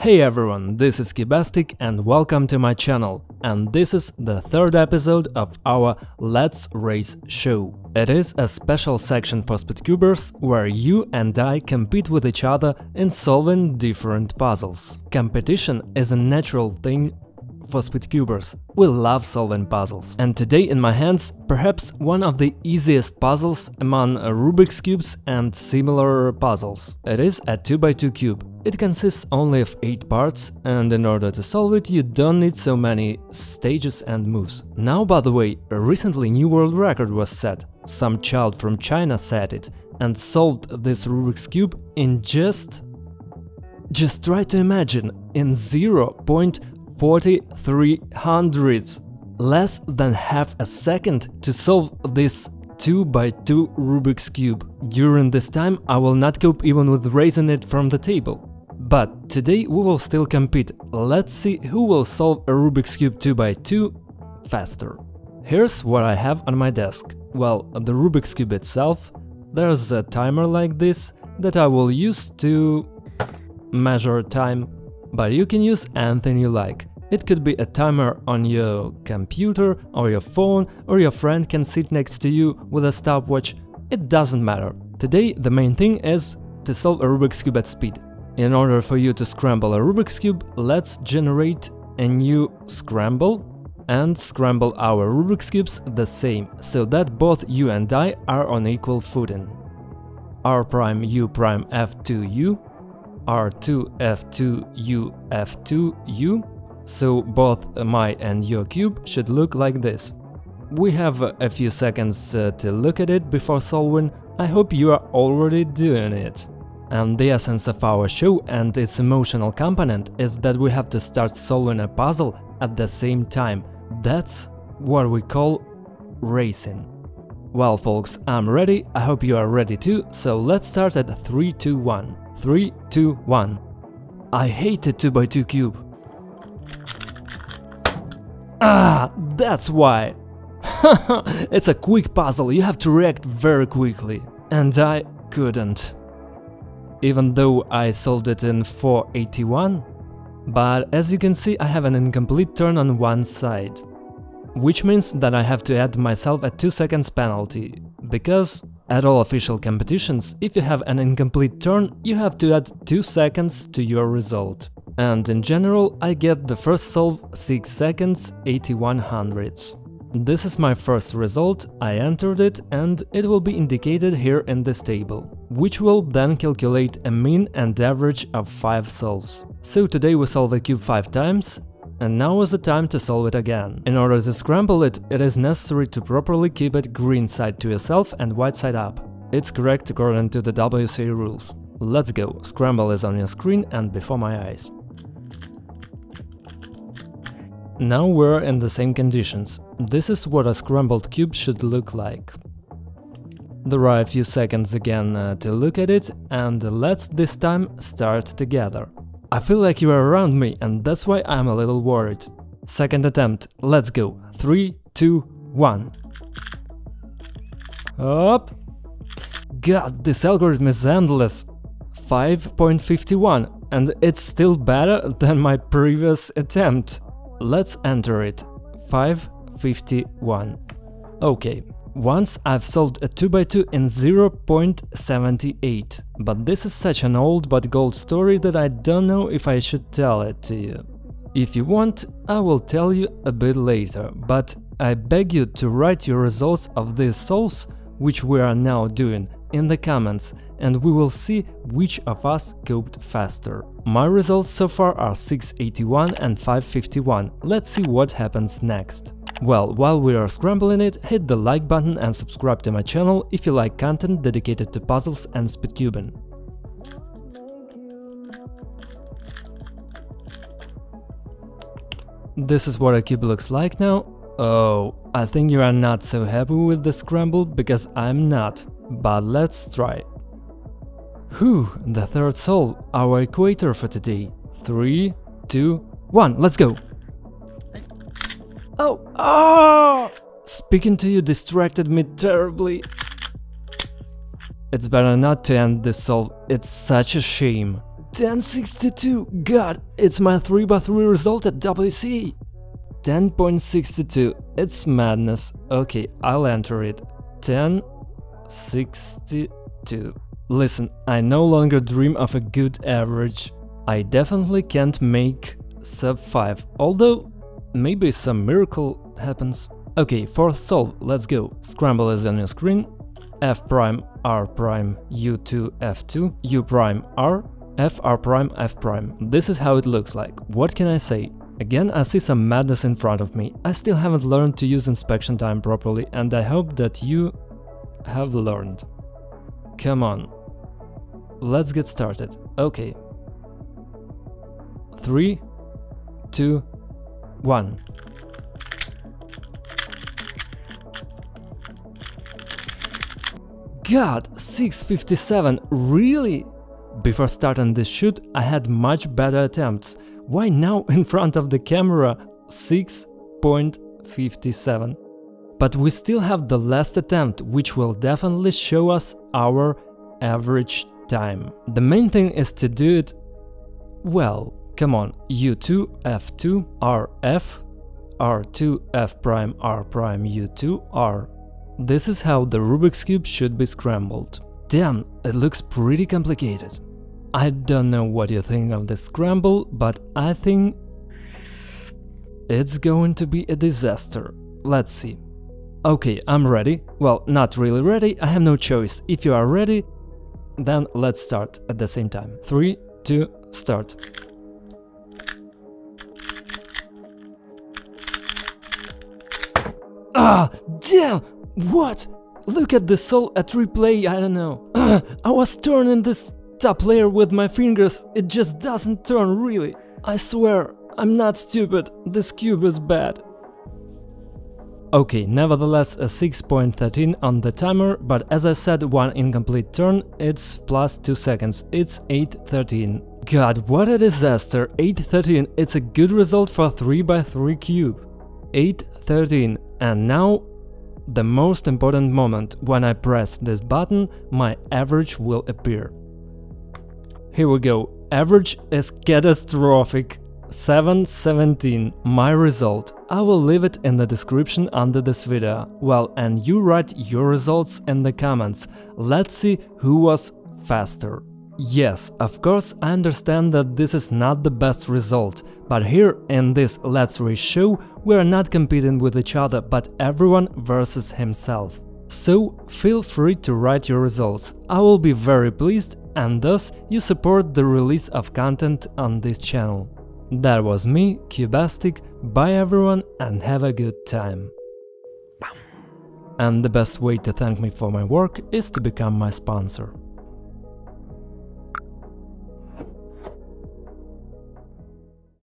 Hey everyone, this is Kibastic and welcome to my channel, and this is the third episode of our Let's Race show. It is a special section for speedcubers where you and I compete with each other in solving different puzzles. Competition is a natural thing for speedcubers. We love solving puzzles. And today in my hands, perhaps one of the easiest puzzles among Rubik's cubes and similar puzzles. It is a 2x2 cube. It consists only of 8 parts, and in order to solve it you don't need so many stages and moves. Now, by the way, a recently new world record was set. Some child from China set it and solved this Rubik's cube in just try to imagine, in 0.43 less than half a second to solve this 2x2 Rubik's cube. During this time I will not cope even with raising it from the table. But today we will still compete. Let's see who will solve a Rubik's cube 2x2 faster. Here's what I have on my desk. Well, the Rubik's cube itself. There's a timer like this that I will use to measure time, but you can use anything you like. It could be a timer on your computer or your phone, or your friend can sit next to you with a stopwatch. It doesn't matter. Today the main thing is to solve a Rubik's cube at speed. In order for you to scramble a Rubik's cube, let's generate a new scramble and scramble our Rubik's cubes the same, so that both you and I are on equal footing. R prime U prime F2U, R2 F2U F2U. So both my and your cube should look like this. We have a few seconds to look at it before solving. I hope you are already doing it. And the essence of our show and its emotional component is that we have to start solving a puzzle at the same time. That's what we call racing. Well folks, I'm ready, I hope you are ready too, so let's start at 3, 2, 1. 3, 2, 1. I hate a 2x2 cube. Ah, that's why! It's a quick puzzle, you have to react very quickly. And I couldn't. Even though I solved it in 481. But as you can see, I have an incomplete turn on one side. Which means that I have to add myself a 2 seconds penalty. Because at all official competitions, if you have an incomplete turn, you have to add 2 seconds to your result. And in general, I get the first solve 6 seconds 81 hundredths. This is my first result, I entered it and it will be indicated here in this table, which will then calculate a mean and average of 5 solves. So today we solve a cube 5 times, and now is the time to solve it again. In order to scramble it, it is necessary to properly keep it green side to yourself and white side up. It's correct according to the WCA rules. Let's go, scramble is on your screen and before my eyes. Now we're in the same conditions. This is what a scrambled cube should look like. There are a few seconds again to look at it, and let's this time start together. I feel like you are around me, and that's why I'm a little worried. Second attempt, let's go. 3, 2, 1. Up! God, this algorithm is endless. 5.51, and it's still better than my previous attempt. Let's enter it. 5.51. Okay, once I've solved a 2x2 in 0.78, but this is such an old but gold story that I don't know if I should tell it to you. If you want, I will tell you a bit later, but I beg you to write your results of these solves, which we are now doing, in the comments, and we will see which of us coped faster. My results so far are 681 and 551. Let's see what happens next. Well, while we are scrambling it, hit the like button and subscribe to my channel if you like content dedicated to puzzles and speedcubing. This is what a cube looks like now. Oh, I think you are not so happy with the scramble, because I'm not. But let's try. Whew, the third solve, our equator for today. 3, 2, 1, let's go! Oh! Oh! Speaking to you distracted me terribly. It's better not to end this solve, it's such a shame. 1062, god, it's my 3x3 result at WC. 10.62, it's madness. Okay, I'll enter it. 1062. Listen, I no longer dream of a good average. I definitely can't make sub 5, although maybe some miracle happens. Okay, fourth solve, let's go. Scramble is on your screen. F prime, R prime, U2, F2, U prime, R, F, R prime, F prime. This is how it looks like. What can I say? Again, I see some madness in front of me. I still haven't learned to use inspection time properly, and I hope that you have learned. Come on. Let's get started. Okay. 3, 2, 1. God, 657, really? Before starting this shoot, I had much better attempts. Why now in front of the camera 6.57? But we still have the last attempt, which will definitely show us our average time. The main thing is to do it well. Come on, U2, F2, R, F, R2, F prime, R prime, U2, R. This is how the Rubik's Cube should be scrambled. Damn, it looks pretty complicated. I don't know what you think of this scramble, but I think it's going to be a disaster. Let's see. Okay, I'm ready. Well, not really ready, I have no choice. If you are ready, then let's start at the same time. 3, 2, start. Ah, damn! What? Look at the soul at replay, I don't know. I was turning this top layer with my fingers, it just doesn't turn really. I swear, I'm not stupid, this cube is bad. Okay, nevertheless a 6.13 on the timer, but as I said, one incomplete turn, it's plus 2 seconds, it's 8.13. God, what a disaster, 8.13, it's a good result for 3x3 cube. 8.13, and now the most important moment, when I press this button, my average will appear. Here we go, average is catastrophic, 7.17, my result. I will leave it in the description under this video. Well, and you write your results in the comments, let's see who was faster. Yes, of course, I understand that this is not the best result, but here in this Let's Race show we are not competing with each other, but everyone versus himself. So feel free to write your results, I will be very pleased, and thus you support the release of content on this channel. That was me, Cubastic, bye everyone and have a good time. And the best way to thank me for my work is to become my sponsor.